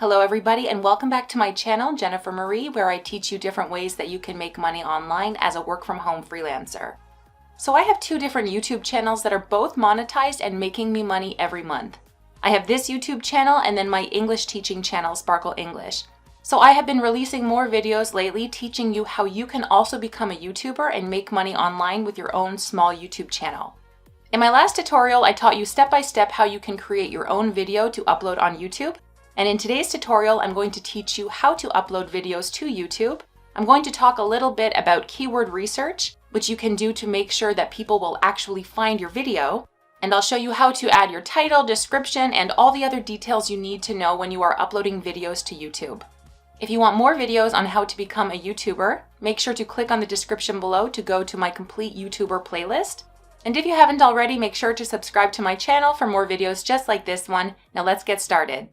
Hello everybody and welcome back to my channel, Jennifer Marie, where I teach you different ways that you can make money online as a work-from-home freelancer. So I have two different YouTube channels that are both monetized and making me money every month. I have this YouTube channel and then my English teaching channel, Sparkle English. So I have been releasing more videos lately teaching you how you can also become a YouTuber and make money online with your own small YouTube channel. In my last tutorial, I taught you step-by-step how you can create your own video to upload on YouTube. And in today's tutorial, I'm going to teach you how to upload videos to YouTube. I'm going to talk a little bit about keyword research, which you can do to make sure that people will actually find your video. And I'll show you how to add your title, description, and all the other details you need to know when you are uploading videos to YouTube. If you want more videos on how to become a YouTuber, make sure to click on the description below to go to my complete YouTuber playlist. And if you haven't already, make sure to subscribe to my channel for more videos just like this one. Now let's get started.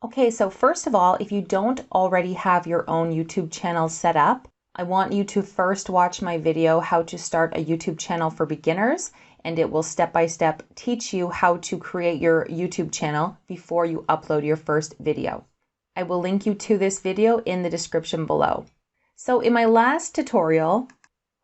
Okay, so first of all, if you don't already have your own YouTube channel set up, I want you to first watch my video, How to Start a YouTube Channel for Beginners, and it will step-by-step teach you how to create your YouTube channel before you upload your first video. I will link you to this video in the description below. So in my last tutorial,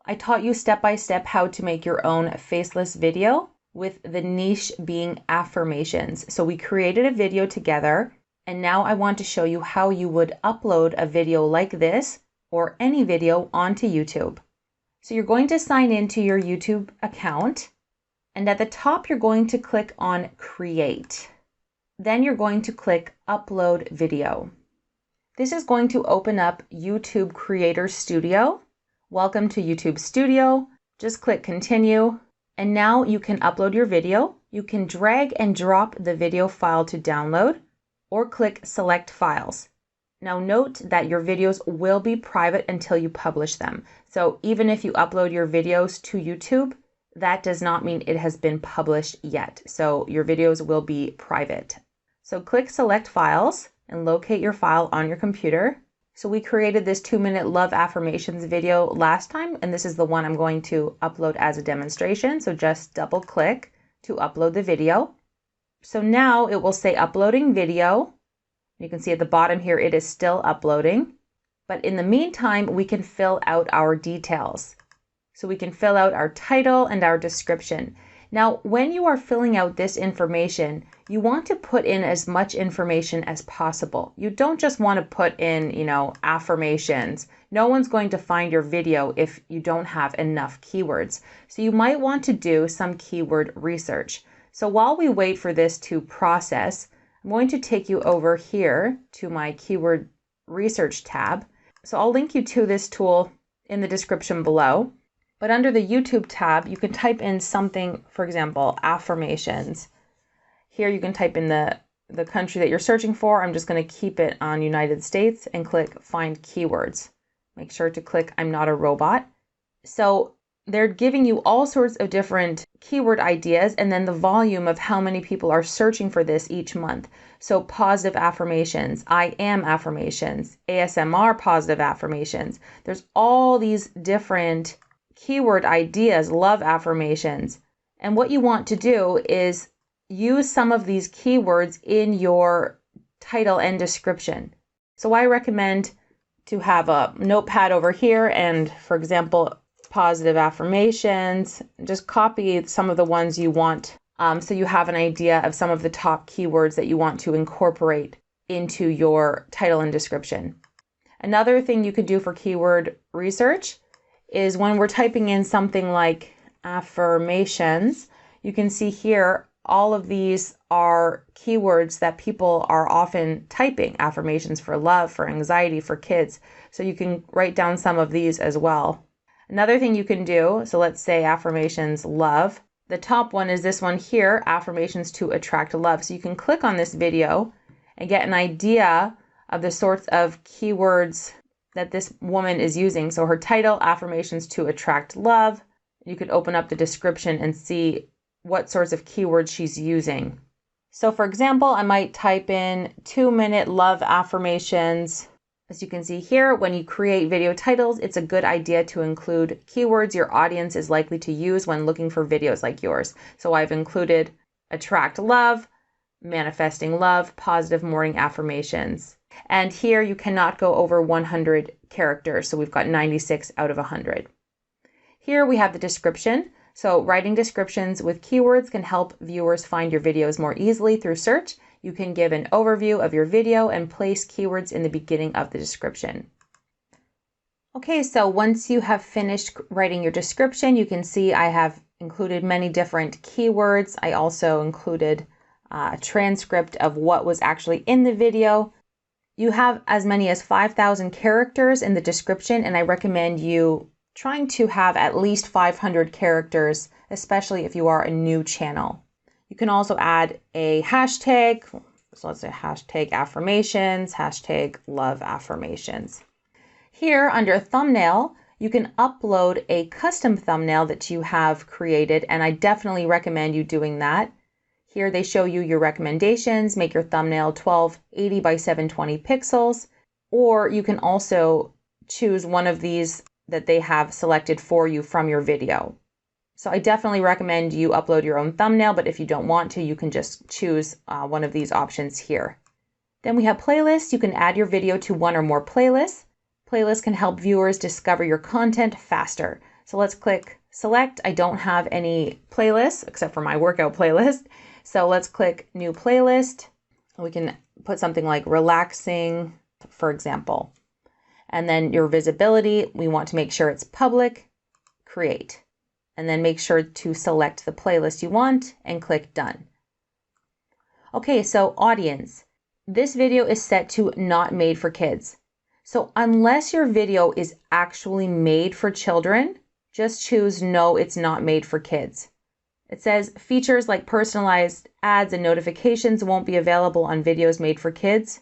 I taught you step-by-step how to make your own faceless video with the niche being affirmations. So we created a video together. And now I want to show you how you would upload a video like this or any video onto YouTube. So you're going to sign into your YouTube account, and at the top you're going to click on Create. Then you're going to click Upload Video. This is going to open up YouTube Creator Studio. Welcome to YouTube Studio. Just click Continue, and now you can upload your video. You can drag and drop the video file to download, or click Select Files. Now note that your videos will be private until you publish them. So even if you upload your videos to YouTube, that does not mean it has been published yet. So your videos will be private. So click Select Files and locate your file on your computer. So we created this 2-minute love affirmations video last time, and this is the one I'm going to upload as a demonstration. So just double click to upload the video. So now it will say uploading video. You can see at the bottom here, it is still uploading. But in the meantime, we can fill out our details. So we can fill out our title and our description. Now, when you are filling out this information, you want to put in as much information as possible. You don't just want to put in, affirmations. No one's going to find your video if you don't have enough keywords. So you might want to do some keyword research. So while we wait for this to process, I'm going to take you over here to my keyword research tab. So I'll link you to this tool in the description below. But under the YouTube tab, you can type in something, for example, affirmations. Here you can type in the country that you're searching for. I'm just going to keep it on United States and click Find Keywords. Make sure to click I'm not a robot. So they're giving you all sorts of different keyword ideas and then the volume of how many people are searching for this each month. So positive affirmations, I am affirmations, ASMR positive affirmations. There's all these different keyword ideas, love affirmations. And what you want to do is use some of these keywords in your title and description. So I recommend to have a notepad over here and, for example, positive affirmations, just copy some of the ones you want so you have an idea of some of the top keywords that you want to incorporate into your title and description. Another thing you could do for keyword research is when we're typing in something like affirmations, you can see here all of these are keywords that people are often typing. Affirmations for love, for anxiety, for kids. So you can write down some of these as well. Another thing you can do, so let's say affirmations love. The top one is this one here, affirmations to attract love. So you can click on this video and get an idea of the sorts of keywords that this woman is using. So her title, affirmations to attract love. You could open up the description and see what sorts of keywords she's using. So for example, I might type in 2-minute love affirmations. As you can see here, when you create video titles, it's a good idea to include keywords your audience is likely to use when looking for videos like yours. So I've included attract love, manifesting love, positive morning affirmations. And here you cannot go over 100 characters. So we've got 96 out of 100. Here we have the description. So writing descriptions with keywords can help viewers find your videos more easily through search. You can give an overview of your video and place keywords in the beginning of the description. Okay, so once you have finished writing your description, you can see I have included many different keywords. I also included a transcript of what was actually in the video. You have as many as 5,000 characters in the description, and I recommend you trying to have at least 500 characters, especially if you are a new channel. You can also add a hashtag. So let's say hashtag affirmations, hashtag love affirmations. Here under thumbnail, you can upload a custom thumbnail that you have created, and I definitely recommend you doing that. Here they show you your recommendations. Make your thumbnail 1280 by 720 pixels, or you can also choose one of these that they have selected for you from your video. So I definitely recommend you upload your own thumbnail, but if you don't want to, you can just choose one of these options here. Then we have playlists. You can add your video to one or more playlists. Playlists can help viewers discover your content faster. So let's click select. I don't have any playlists except for my workout playlist. So let's click new playlist. We can put something like relaxing, for example. And then your visibility, we want to make sure it's public, create. And then make sure to select the playlist you want and click done. Okay, so audience. This video is set to not made for kids. So unless your video is actually made for children, just choose no, it's not made for kids. It says features like personalized ads and notifications won't be available on videos made for kids.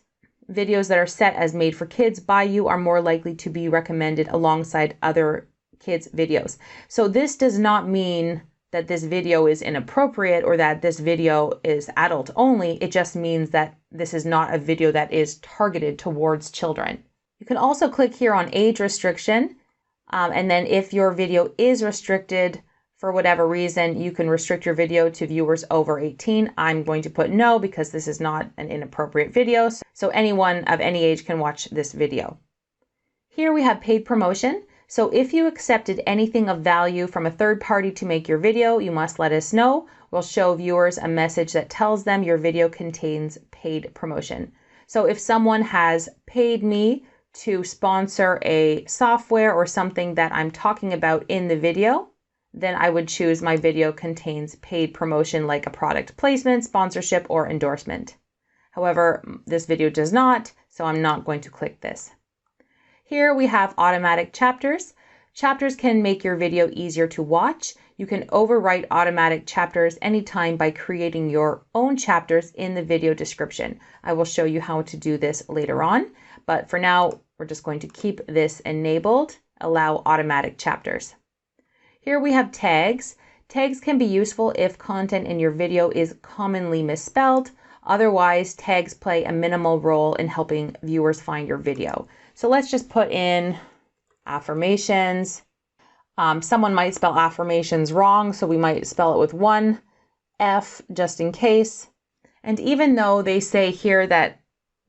Videos that are set as made for kids by you are more likely to be recommended alongside other kids' videos. So this does not mean that this video is inappropriate or that this video is adult only. It just means that this is not a video that is targeted towards children. You can also click here on age restriction. And then if your video is restricted for whatever reason, you can restrict your video to viewers over 18. I'm going to put no because this is not an inappropriate video. So anyone of any age can watch this video. Here we have paid promotion. So if you accepted anything of value from a third party to make your video, you must let us know. We'll show viewers a message that tells them your video contains paid promotion. So if someone has paid me to sponsor a software or something that I'm talking about in the video, then I would choose my video contains paid promotion like a product placement, sponsorship, or endorsement. However, this video does not, so I'm not going to click this. Here we have automatic chapters. Chapters can make your video easier to watch. You can overwrite automatic chapters anytime by creating your own chapters in the video description. I will show you how to do this later on, but for now, we're just going to keep this enabled, allow automatic chapters. Here we have tags. Tags can be useful if content in your video is commonly misspelled. Otherwise, tags play a minimal role in helping viewers find your video. So let's just put in affirmations. Someone might spell affirmations wrong, so we might spell it with one F just in case. And even though they say here that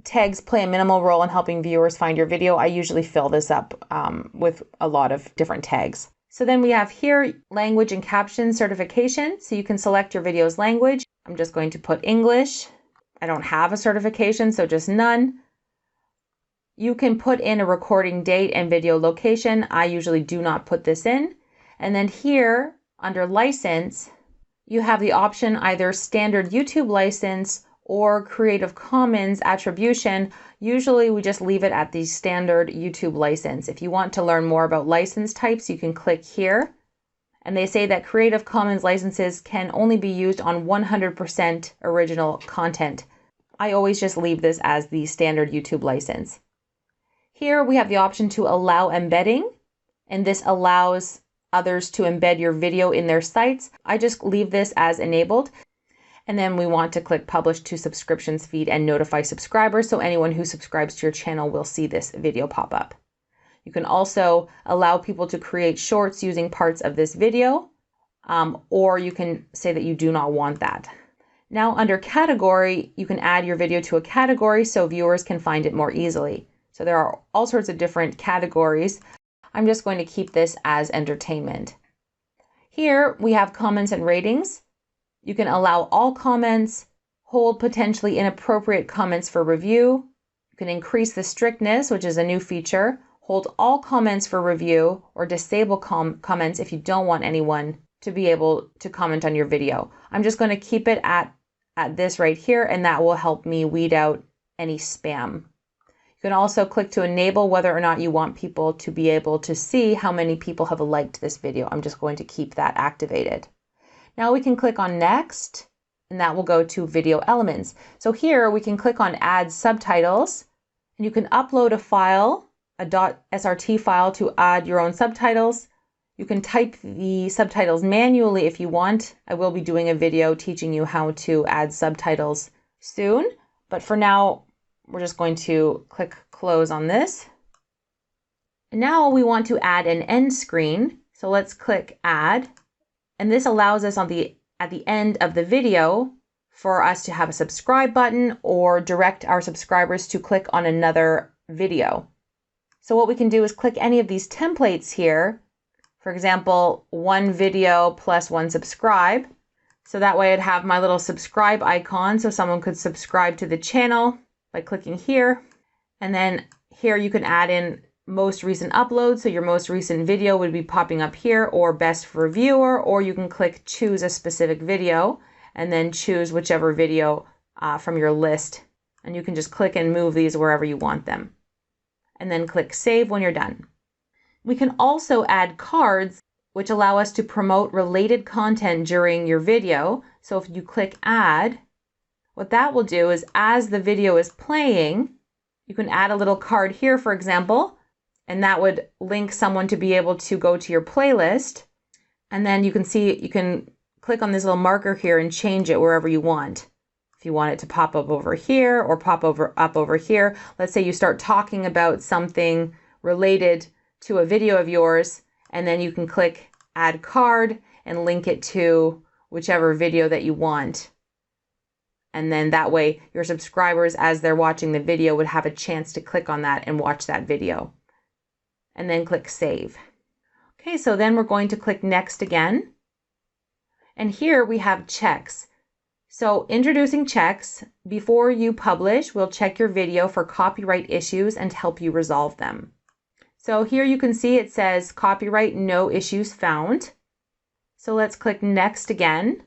tags play a minimal role in helping viewers find your video, I usually fill this up with a lot of different tags. So then we have here language and caption certification. So you can select your video's language. I'm just going to put English. I don't have a certification, so just none. You can put in a recording date and video location. I usually do not put this in. And then here under license, you have the option either standard YouTube license or Creative Commons attribution. Usually we just leave it at the standard YouTube license. If you want to learn more about license types, you can click here. And they say that Creative Commons licenses can only be used on 100% original content. I always just leave this as the standard YouTube license. Here we have the option to allow embedding, and this allows others to embed your video in their sites. I just leave this as enabled. And then we want to click publish to subscriptions feed and notify subscribers, so anyone who subscribes to your channel will see this video pop up. You can also allow people to create shorts using parts of this video, or you can say that you do not want that. Now under category, you can add your video to a category so viewers can find it more easily. So there are all sorts of different categories. I'm just going to keep this as entertainment. Here we have comments and ratings. You can allow all comments, hold potentially inappropriate comments for review. You can increase the strictness, which is a new feature, hold all comments for review, or disable comments if you don't want anyone to be able to comment on your video. I'm just going to keep it at this right here, and that will help me weed out any spam. You can also click to enable whether or not you want people to be able to see how many people have liked this video. I'm just going to keep that activated. Now we can click on next, and that will go to video elements. So here we can click on add subtitles, and you can upload a file, a .srt file, to add your own subtitles. You can type the subtitles manually if you want. I will be doing a video teaching you how to add subtitles soon, but for now, we're just going to click close on this. And now we want to add an end screen. So let's click add. And this allows us at the end of the video for us to have a subscribe button or direct our subscribers to click on another video. So what we can do is click any of these templates here. For example, one video plus one subscribe. So that way I'd have my little subscribe icon so someone could subscribe to the channel by clicking here. And then here you can add in most recent uploads. So your most recent video would be popping up here, or best for viewer, or you can click choose a specific video and then choose whichever video from your list. And you can just click and move these wherever you want them. And then click save when you're done. We can also add cards which allow us to promote related content during your video. So if you click add, what that will do is as the video is playing, you can add a little card here, for example, and that would link someone to be able to go to your playlist. And then you can see, you can click on this little marker here and change it wherever you want. If you want it to pop up over here or pop up over here. Let's say you start talking about something related to a video of yours, and then you can click add card and link it to whichever video that you want. And then that way your subscribers, as they're watching the video, would have a chance to click on that and watch that video. And then click save. Okay, so then we're going to click next again. And here we have checks. So introducing checks, before you publish, we'll check your video for copyright issues and help you resolve them. So here you can see it says copyright, no issues found. So let's click next again.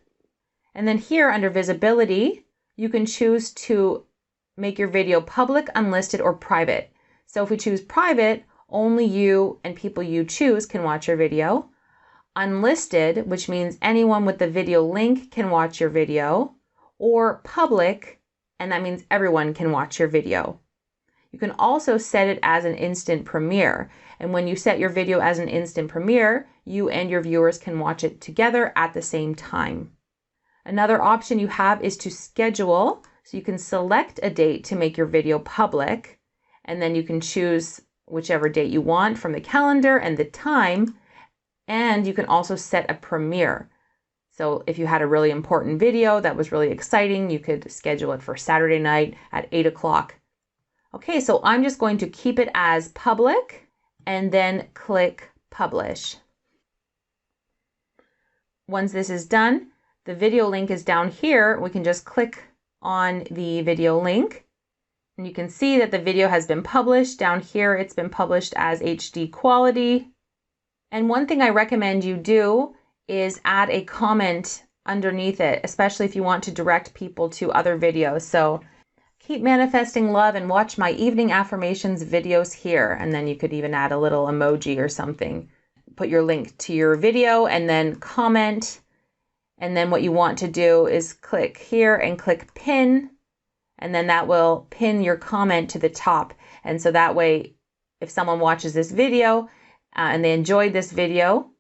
And then here under visibility, you can choose to make your video public, unlisted, or private. So if we choose private, only you and people you choose can watch your video. Unlisted, which means anyone with the video link can watch your video. Or public, and that means everyone can watch your video. You can also set it as an instant premiere. And when you set your video as an instant premiere, you and your viewers can watch it together at the same time. Another option you have is to schedule. So you can select a date to make your video public, and then you can choose whichever date you want from the calendar and the time. And you can also set a premiere. So if you had a really important video that was really exciting, you could schedule it for Saturday night at 8 o'clock. Okay, so I'm just going to keep it as public and then click publish. Once this is done, the video link is down here. We can just click on the video link and you can see that the video has been published. Down here, it's been published as HD quality. And one thing I recommend you do is add a comment underneath it, especially if you want to direct people to other videos. So keep manifesting love and watch my evening affirmations videos here. And then you could even add a little emoji or something. Put your link to your video and then comment. And then what you want to do is click here and click pin. And then that will pin your comment to the top. And so that way, if someone watches this video and they enjoyed this video,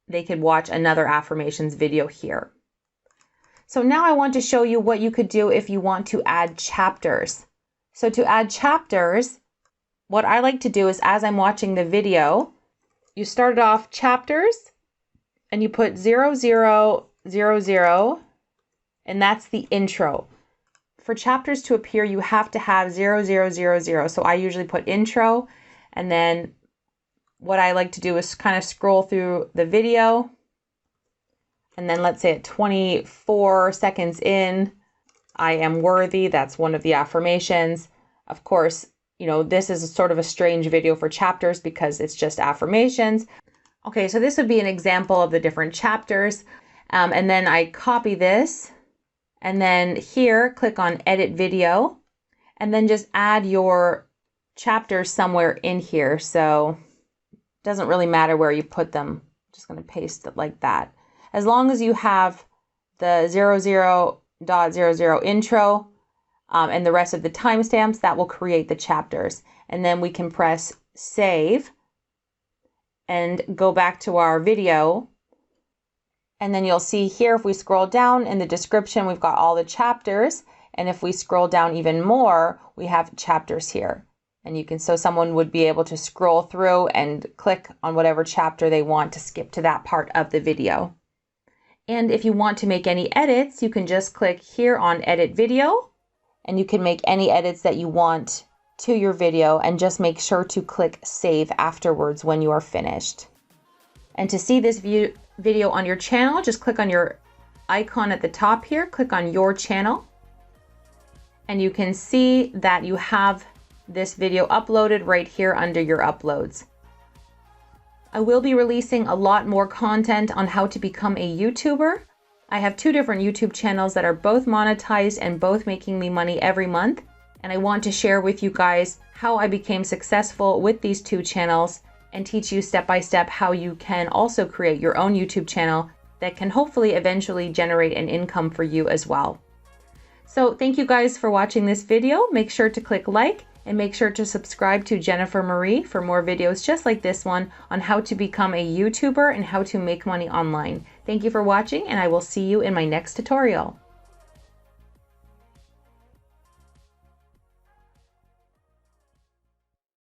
they could watch another affirmations video here. So now I want to show you what you could do if you want to add chapters. So to add chapters, what I like to do is as I'm watching the video, you start off chapters and you put 0000 and that's the intro. For chapters to appear, you have to have 0000. So I usually put intro, and then what I like to do is kind of scroll through the video. And then let's say at 24 seconds in, I am worthy. That's one of the affirmations. Of course, you know, this is sort of a strange video for chapters because it's just affirmations. Okay, so this would be an example of the different chapters. And then I copy this. And then here, click on Edit Video. And then just add your chapters somewhere in here. So it doesn't really matter where you put them. I'm just going to paste it like that. As long as you have the 00.00 intro and the rest of the timestamps, that will create the chapters. And then we can press Save and go back to our video. And then you'll see here, if we scroll down in the description, we've got all the chapters. And if we scroll down even more, we have chapters here. And you can, so someone would be able to scroll through and click on whatever chapter they want to skip to that part of the video. And if you want to make any edits, you can just click here on Edit Video, and you can make any edits that you want to your video, and just make sure to click Save afterwards when you are finished. And to see this video on your channel, just click on your icon at the top here, click on Your Channel, and you can see that you have this video uploaded right here under your uploads. I will be releasing a lot more content on how to become a YouTuber. I have 2 different YouTube channels that are both monetized and both making me money every month. And I want to share with you guys how I became successful with these 2 channels and teach you step by step how you can also create your own YouTube channel that can hopefully eventually generate an income for you as well. So thank you guys for watching this video. Make sure to click like and make sure to subscribe to Jennifer Marie for more videos just like this one on how to become a YouTuber and how to make money online. Thank you for watching, and I will see you in my next tutorial.